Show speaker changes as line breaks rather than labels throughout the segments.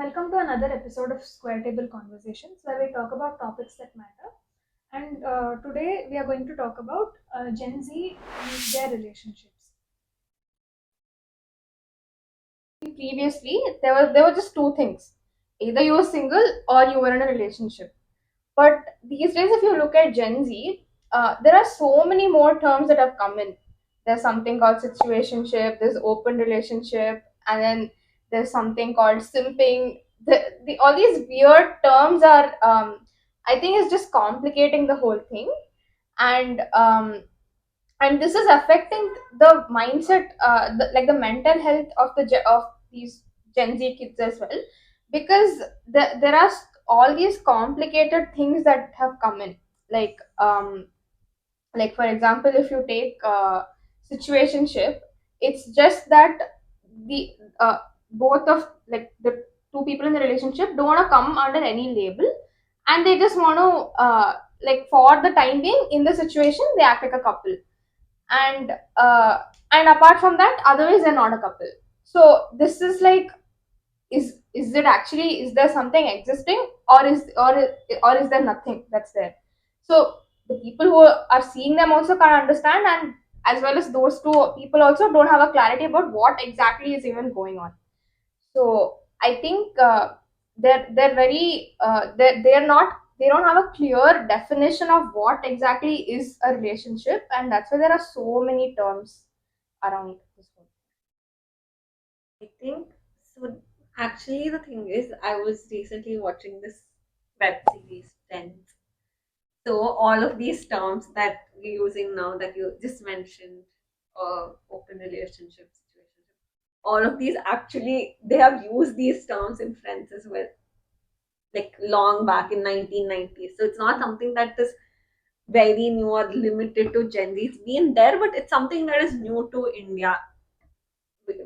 Welcome to another episode of Square Table Conversations, where we talk about topics that matter. And today we are going to talk about Gen Z and their relationships. Previously, there were just two things: either you were single or you were in a relationship. But these days, if you look at Gen Z, there are so many more terms that have come in. There's something called situationship, there's open relationship, and then there's something called simping. All these weird terms are, I think, is just complicating the whole thing. And this is affecting the mindset, like the mental health of of these Gen Z kids as well, because there are all these complicated things that have come in, like like for example, if you take situationship, it's just that the both of like the two people in the relationship don't want to come under any label, and they just want to like for the time being in the situation they act like a couple, and and apart from that otherwise they're not a couple. So this is like, is it actually, is there something existing, or is there nothing that's there? So the people who are seeing them also can't understand, and as well as those two people also don't have a clarity about what exactly is even going on. So I think they're very they're not, they don't have a clear definition of what exactly is a relationship, and that's why there are so many terms around this one.
I think so. Actually, the thing is, I was recently watching this web series, Friends. So, all of these terms that we're using now that you just mentioned, open relationship, situation, all of these actually, they have used these terms in Friends as well, like long back in 1990s. So, it's not something that is very new or limited to Gen Z. It's been there, but it's something that is new to India,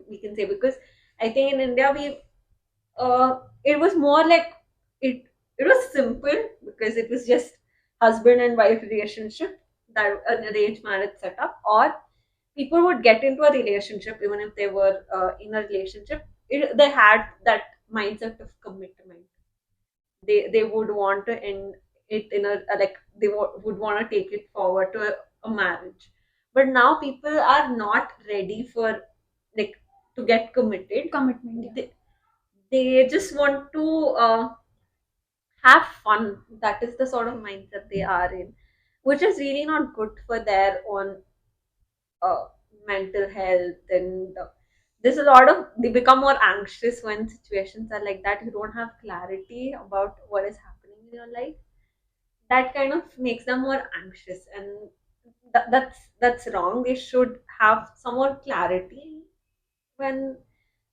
we can say, because I think in India it was more like it it was simple because it was just husband and wife relationship, that an arranged marriage setup, or people would get into a relationship even if they were in a relationship. They had that mindset of commitment. They would want to end it in like they would want to take it forward to a marriage. But now people are not ready for, like, to get committed.
Commitment, yeah.
They just want to have fun. That is the sort of mindset they are in, which is really not good for their own uh, mental health. And there's a lot of, they become more anxious when situations are like that. You don't have clarity about what is happening in your life. That kind of makes them more anxious, and that's wrong. They should have some more clarity when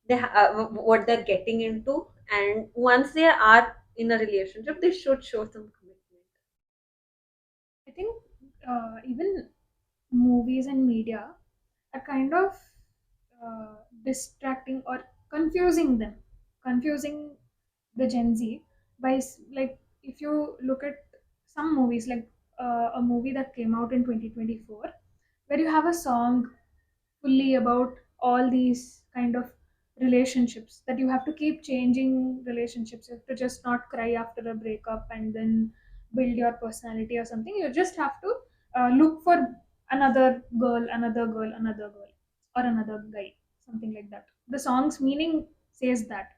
what they're getting into, and once they are in a relationship they should show some commitment.
I think even movies and media are kind of distracting or confusing them, confusing the Gen Z by like, if you look at some movies, like a movie that came out in 2024, where you have a song fully about all these kind of relationships, that you have to keep changing relationships, you have to just not cry after a breakup and then build your personality or something. You just have to look for another girl, another girl, or another guy, something like that. The song's meaning says that.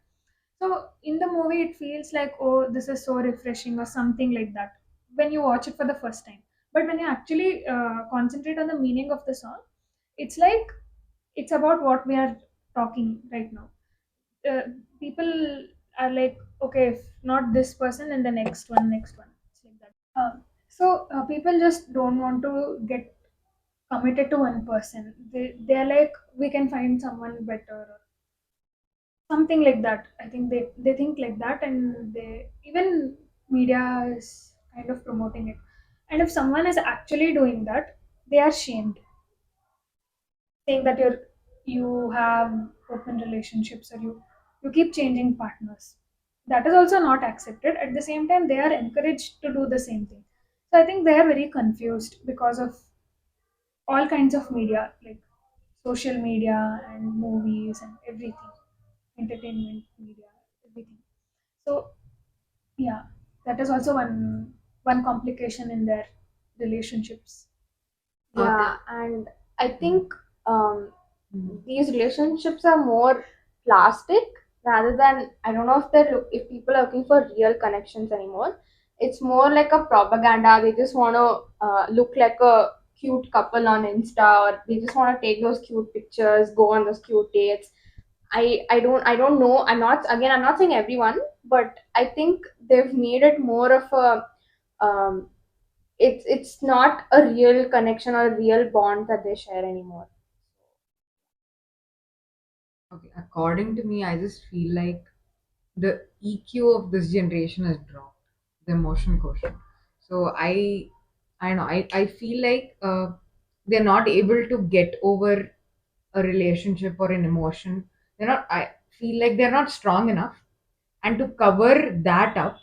So in the movie, it feels like, oh, this is so refreshing or something like that when you watch it for the first time. But when you actually concentrate on the meaning of the song, it's like, it's about what we are talking right now. Uh, People are like, okay, if not this person, then the next one. It's like that. So people just don't want to get committed to one person. They're like, we can find someone better, or something like that. I think they think like that, and they, even media is kind of promoting it. And if someone is actually doing that, they are shamed, saying that you have open relationships, or you keep changing partners. That is also not accepted. At the same time, they are encouraged to do the same thing. So I think they are very confused because of all kinds of media, like social media and movies and everything, entertainment media, everything. that is also one complication in their relationships.
Yeah, and I think these relationships are more plastic rather than, I don't know if if people are looking for real connections anymore. It's more like a propaganda. They just want to look like a cute couple on Insta, or they just want to take those cute pictures, go on those cute dates. I don't know. I'm not saying everyone, but I think they've made it more of a it's not a real connection or a real bond that they share anymore.
Okay, according to me, I just feel like the EQ of this generation has dropped, the emotion quotient. So I don't know, I feel like they're not able to get over a relationship or an emotion. They're not. I feel like they're not strong enough, and to cover that up,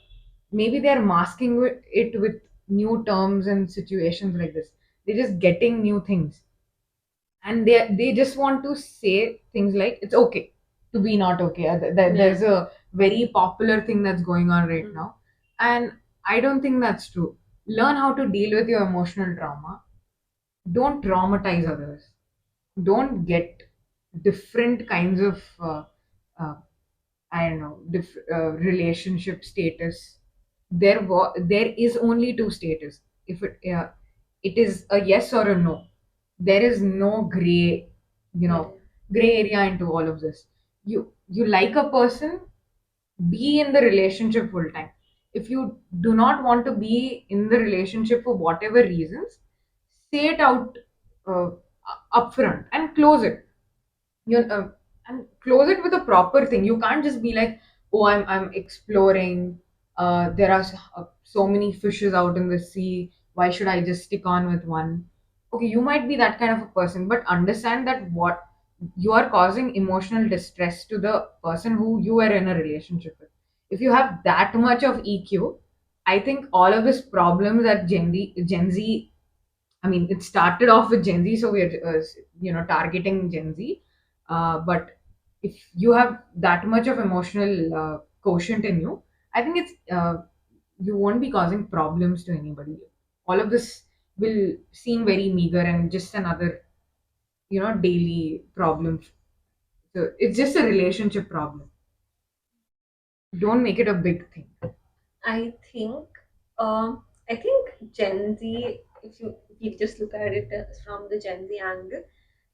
maybe they're masking it with new terms and situations like this. They're just getting new things, and they just want to say things like it's okay to be not okay. There's a very popular thing that's going on right now, and I don't think that's true. Learn how to deal with your emotional trauma. Don't traumatize others. Don't get different kinds of uh, I don't know, relationship status. There is only two status. If it is a yes or a no. There is no gray, gray area into all of this. You like a person, be in the relationship full time. If you do not want to be in the relationship for whatever reasons, say it out uh, upfront and close it. you and close it with a proper thing. You can't just be like, oh, I'm exploring, there are so many fishes out in the sea, why should I just stick on with one? Okay, you might be that kind of a person, but understand that what you are causing emotional distress to the person who you are in a relationship with. If you have that much of EQ, I think all of these problems that Gen Z, I mean, it started off with Gen Z, so we're targeting Gen Z. But if you have that much of emotional quotient in you, I think it's you won't be causing problems to anybody. All of this will seem very meager and just another daily problem. So it's just a relationship problem. Don't make it a big thing.
I think, I think Gen Z, if you just look at it from the Gen Z angle,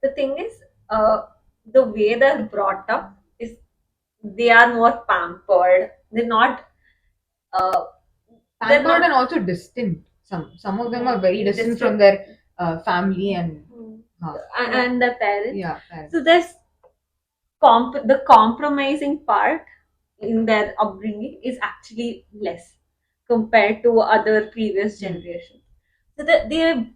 the thing is, the way they're brought up is they are more pampered. Uh, they're
Pampered
not
and also distant. Some of them are
mm,
very distant from
distant,
their family and
and the parents.
yeah, parents.
So there's the compromising part in their upbringing is actually less compared to other previous generations. So that they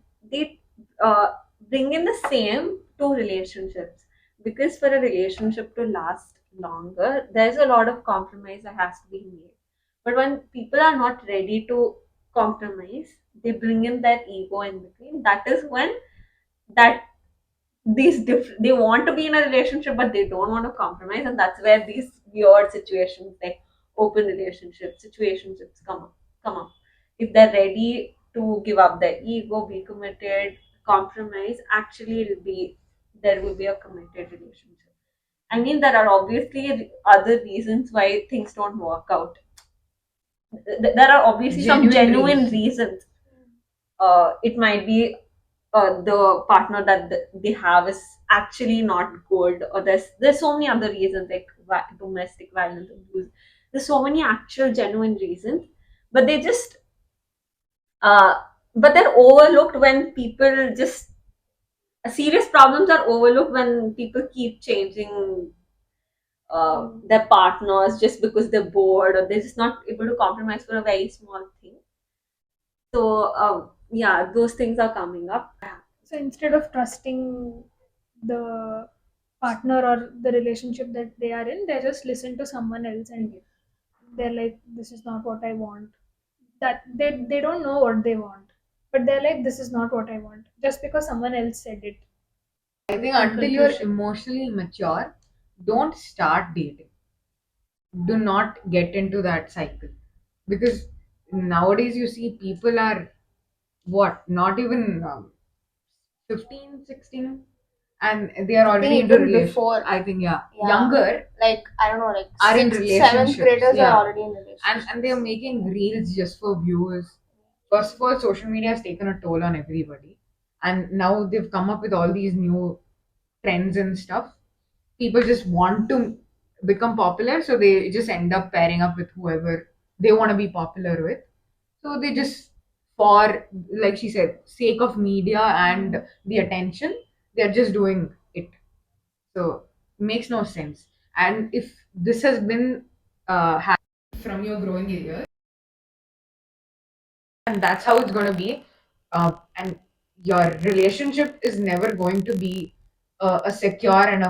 bring in the same to relationships, because for a relationship to last longer, there's a lot of compromise that has to be made. But when people are not ready to compromise, they bring in that ego in between. That is when that they want to be in a relationship but they don't want to compromise, and that's where these weird situations like open relationship situationships come up. If they're ready to give up their ego, be committed, compromise, actually there will be a committed relationship. I mean, there are obviously other reasons why things don't work out. There are obviously some
Genuine
genuine
reason.
reasons. It might be the partner that they have is actually not good, or there's so many other reasons like domestic violence, abuse. There's so many actual genuine reasons, but they just uh, but they're overlooked when people just serious problems are overlooked when people keep changing their partners just because they're bored or they're just not able to compromise for a very small thing. So yeah, those things are coming up.
So instead of trusting the partner or the relationship that they are in, they just listen to someone else and they're like, this is not what I want. That they don't know what they want. But they're like, this is not what I want. Just because someone else said it.
I think
In
until you're
conclusion.
emotionally mature, don't start dating. Do not get into that cycle, because nowadays you see people are what, not even 15, 16, and they are
I
already
think
into
even
relation.
before.
I think, yeah,
Yeah.
younger
Like I don't know, like
are in
sixth, seventh
relationships.
graders are
Yeah,
already in relationships.
and they are making reels just for views. First of all, social media has taken a toll on everybody, and now they've come up with all these new trends and stuff. People just want to become popular, so they just end up pairing up with whoever they want to be popular with. So they just, for, like she said, sake of media and the attention, they're just doing it. So makes no sense. And if this has been from your growing years, and that's how it's going to be, and your relationship is never going to be a secure and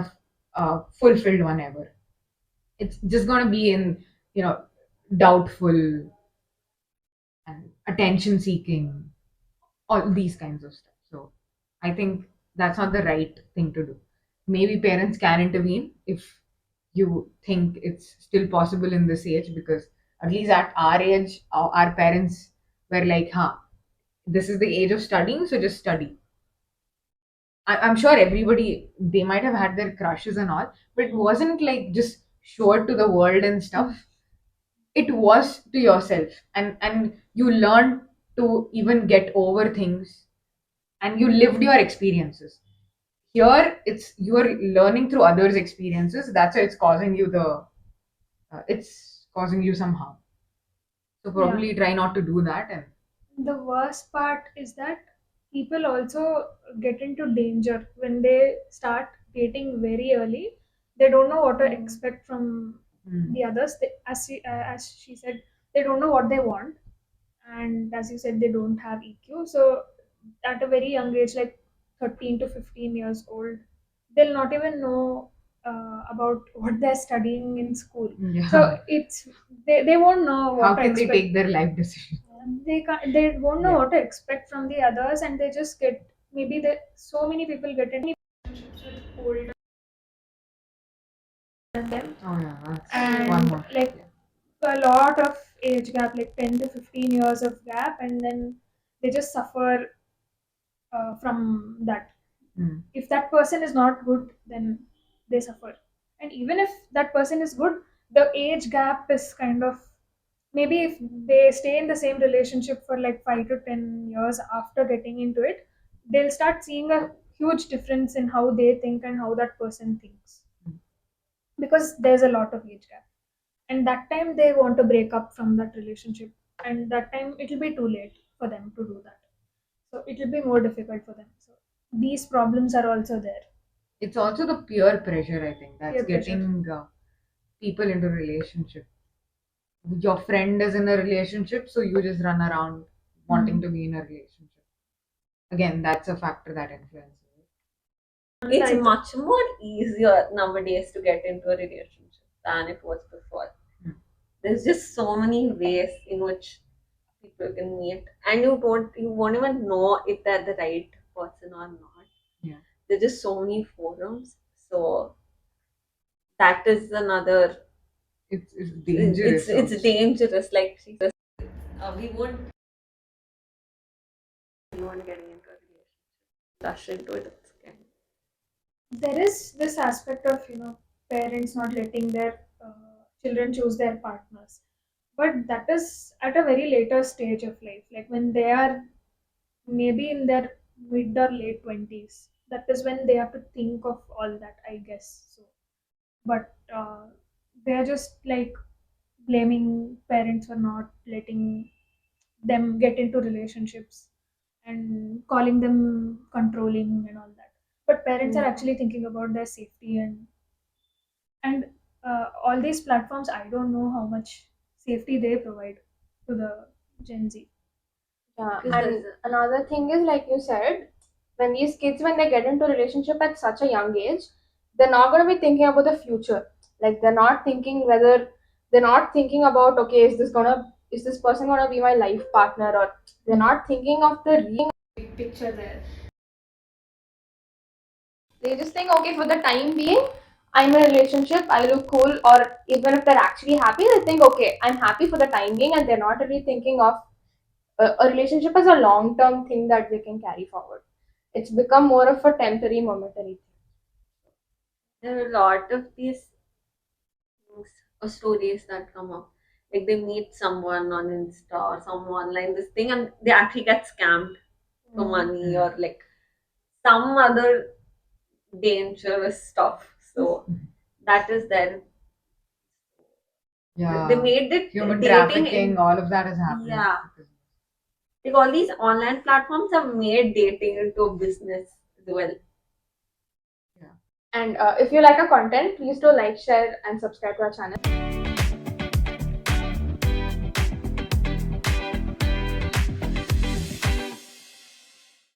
a fulfilled one ever. It's just going to be in, doubtful and attention seeking, all these kinds of stuff. So I think that's not the right thing to do. Maybe parents can intervene if you think it's still possible in this age, because at least at our age, our parents were like, huh, this is the age of studying, so just study. I'm sure everybody, they might have had their crushes and all, but it wasn't like just show it to the world and stuff. It was to yourself, and you learned to even get over things, and you lived your experiences. Here it's, you're learning through others experiences, that's why it's causing you it's causing you some harm. So
Yeah.
probably try not to do that. And
The worst part is that people also get into danger when they start dating very early. They don't know what to expect from
mm,
the others. As she said, they don't know what they want, and as you said, they don't have EQ. So at a very young age, like 13 to 15 years old, they'll not even know about what they're studying in school.
yeah,
So they won't know
how
what to
can they
expect.
take their life decision?
They won't know
Yeah.
what to expect from the others, and they just get, maybe so many people get into relationships with older than them,
Oh yeah, that's one
and
more.
like a lot of age gap, like 10 to 15 years of gap, and then they just suffer from that.
Mm.
If that person is not good, then they suffer. And even if that person is good, the age gap is kind of, maybe if they stay in the same relationship for like 5 to 10 years after getting into it, they'll start seeing a huge difference in how they think and how that person thinks, because there's a lot of age gap, and that time they want to break up from that relationship, and that time it'll be too late for them to do that, so it'll be more difficult for them. So these problems are also there.
It's also the peer pressure, I think, that's
Peer pressure.
getting people into relationship. Your friend is in a relationship, so you just run around wanting to be in a relationship. Again, that's a factor that influences it.
It's
Like,
much more easier nowadays to get into a relationship than it was before.
Hmm.
There's just so many ways in which people can meet, and you won't even know if they're the right person or not.
Yeah.
There's just so many forums. So that is another.
It's
It's
dangerous also.
dangerous. Like she says, we won't getting into a relationship. Rush into it. It's scary.
there is this aspect of, parents not letting their children choose their partners, but that is at a very later stage of life, like when they are maybe in their mid or late 20s. That is when they have to think of all that, I guess. So, but they're just like blaming parents for not letting them get into relationships and calling them controlling and all that. But parents are
Yeah.
actually thinking about their safety, and all these platforms, I don't know how much safety they provide to the Gen Z.
Yeah,
Because
and
there's
another thing is, like you said, when these kids, when they get into a relationship at such a young age, they're not going to be thinking about the future. Like they're not thinking about, okay, is this person gonna be my life partner, or they're not thinking of the real picture there. They just think, okay, for the time being, I'm in a relationship, I look cool, or even if they're actually happy, they think, okay, I'm happy for the time being, and they're not really thinking of a relationship as a long term thing that they can carry forward. It's become more of a temporary, momentary thing.
There are a lot of these things or stories that come up. Like they meet someone on Insta or some online this thing and they actually get scammed for money or like some other dangerous stuff. So that is there. They
Yeah.
made it
Human
dating
trafficking, all of that is happening.
yeah. Like all these online platforms have made dating into a business as well.
Yeah.
And if you like our content, please do like, share, and subscribe to our channel.